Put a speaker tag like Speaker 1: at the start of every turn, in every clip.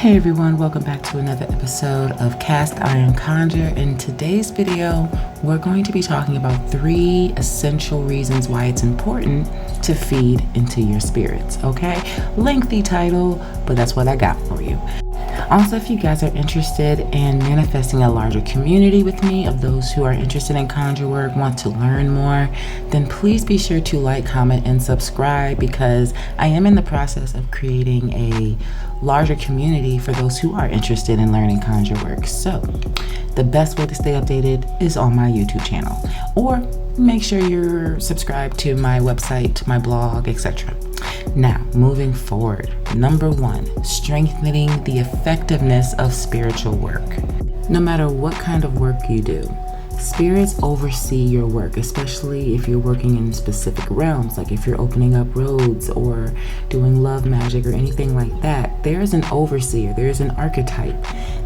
Speaker 1: Hey everyone, welcome back to another episode of KastIronKonjure. In today's video, we're going to be talking about 3 essential reasons why it's important to feed into your spirits, okay? Lengthy title, but that's what I got for you. Also, if you guys are interested in manifesting a larger community with me of those who are interested in conjure work, want to learn more, then please be sure to like, comment, and subscribe because I am in the process of creating a larger community for those who are interested in learning conjure work. So the best way to stay updated is on my YouTube channel, or make sure you're subscribed to my website, my blog, etc. Now, moving forward, number 1, strengthening the effectiveness of spiritual work. No matter what kind of work you do, spirits oversee your work, especially if you're working in specific realms, like if you're opening up roads or doing love magic or anything like that. There's an overseer, there's an archetype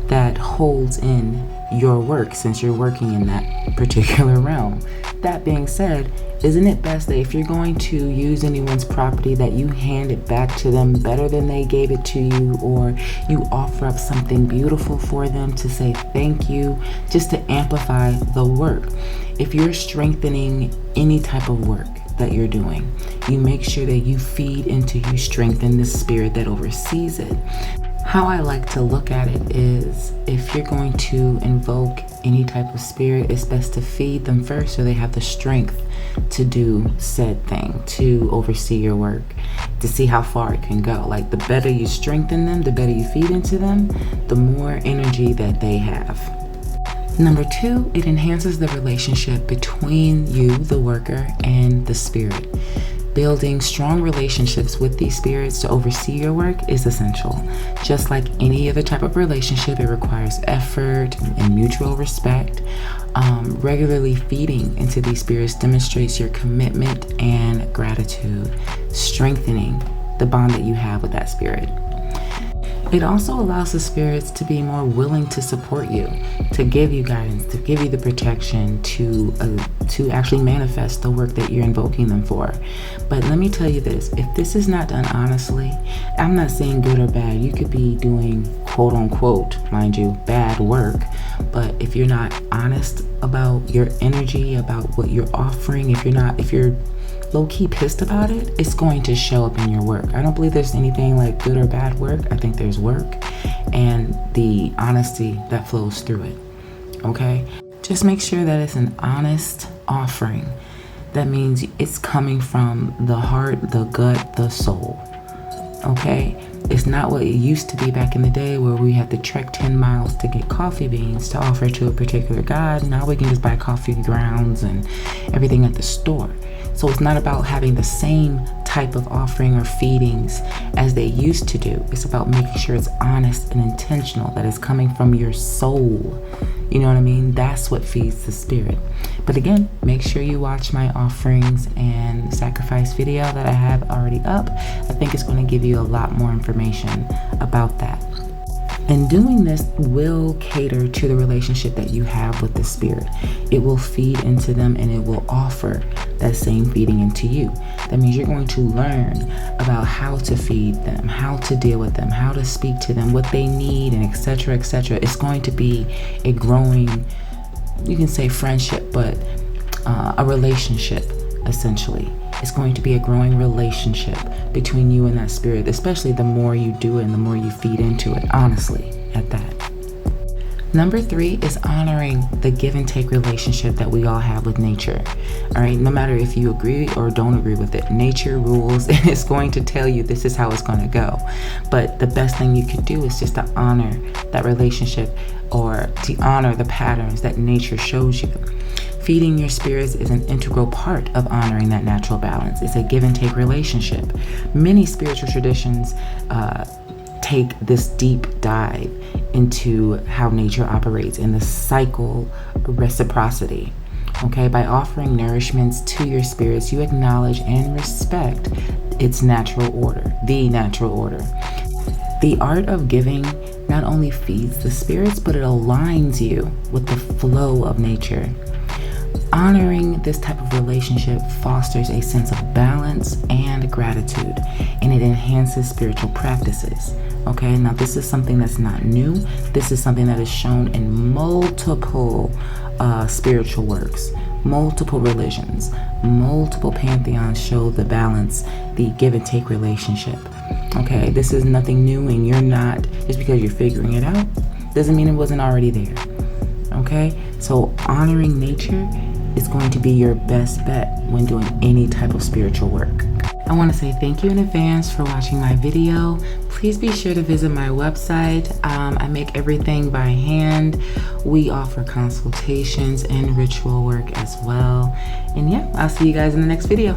Speaker 1: that holds in your work since you're working in that particular realm. That being said, isn't it best that if you're going to use anyone's property that you hand it back to them better than they gave it to you, or you offer up something beautiful for them to say thank you, just to amplify the work. If you're strengthening any type of work that you're doing, you make sure that you feed into, you strengthen the spirit that oversees it. How I like to look at it is, if you're going to invoke any type of spirit, it's best to feed them first so they have the strength to do said thing, to oversee your work, to see how far it can go. Like, the better you strengthen them, the better you feed into them, the more energy that they have. Number 2, it enhances the relationship between you, the worker, and the spirit. Building strong relationships with these spirits to oversee your work is essential. Just like any other type of relationship, it requires effort and mutual respect. Regularly feeding into these spirits demonstrates your commitment and gratitude, strengthening the bond that you have with that spirit. It also allows the spirits to be more willing to support you, to give you guidance, to give you the protection, to actually manifest the work that you're invoking them for. But let me tell you this, if this is not done honestly, I'm not saying good or bad. You could be doing quote unquote, mind you, bad work. But if you're not honest about your energy, about what you're offering, if you're low-key pissed about it, it's going to show up in your work. I don't believe there's anything like good or bad work. I think there's work and the honesty that flows through it. Okay? Just make sure that it's an honest offering. That means it's coming from the heart, the gut, the soul. Okay? It's not what it used to be back in the day where we had to trek 10 miles to get coffee beans to offer to a particular god. Now we can just buy coffee grounds and everything at the store. So it's not about having the same type of offering or feedings as they used to do. It's about making sure it's honest and intentional, that it's coming from your soul. You know what I mean? That's what feeds the spirit. But again, make sure you watch my offerings and sacrifice video that I have already up. I think it's going to give you a lot more information about that. And doing this will cater to the relationship that you have with the spirit. It will feed into them and it will offer that same feeding into you. That means you're going to learn about how to feed them, how to deal with them, how to speak to them, what they need, and etc., etc. It's going to be a growing, you can say friendship, but a relationship, essentially. It's going to be a growing relationship between you and that spirit, especially the more you do it and the more you feed into it, honestly, at that. Number 3 is honoring the give and take relationship that we all have with nature. All right, no matter if you agree or don't agree with it, nature rules and it's going to tell you this is how it's going to go. But the best thing you can do is just to honor that relationship, or to honor the patterns that nature shows you. Feeding your spirits is an integral part of honoring that natural balance. It's a give and take relationship. Many spiritual traditions take this deep dive into how nature operates in the cycle of reciprocity. Okay, by offering nourishments to your spirits, you acknowledge and respect its natural order, the natural order. The art of giving not only feeds the spirits, but it aligns you with the flow of nature. Honoring this type of relationship fosters a sense of balance and gratitude, and it enhances spiritual practices. Okay, now this is something that's not new. This is something that is shown in multiple spiritual works, multiple religions, multiple pantheons show the balance, the give and take relationship. Okay, this is nothing new, and you're not, just because you're figuring it out, doesn't mean it wasn't already there. Okay, so honoring nature is going to be your best bet when doing any type of spiritual work. I want to say thank you in advance for watching my video. Please be sure to visit my website. I make everything by hand. We offer consultations and ritual work as well. And yeah, I'll see you guys in the next video.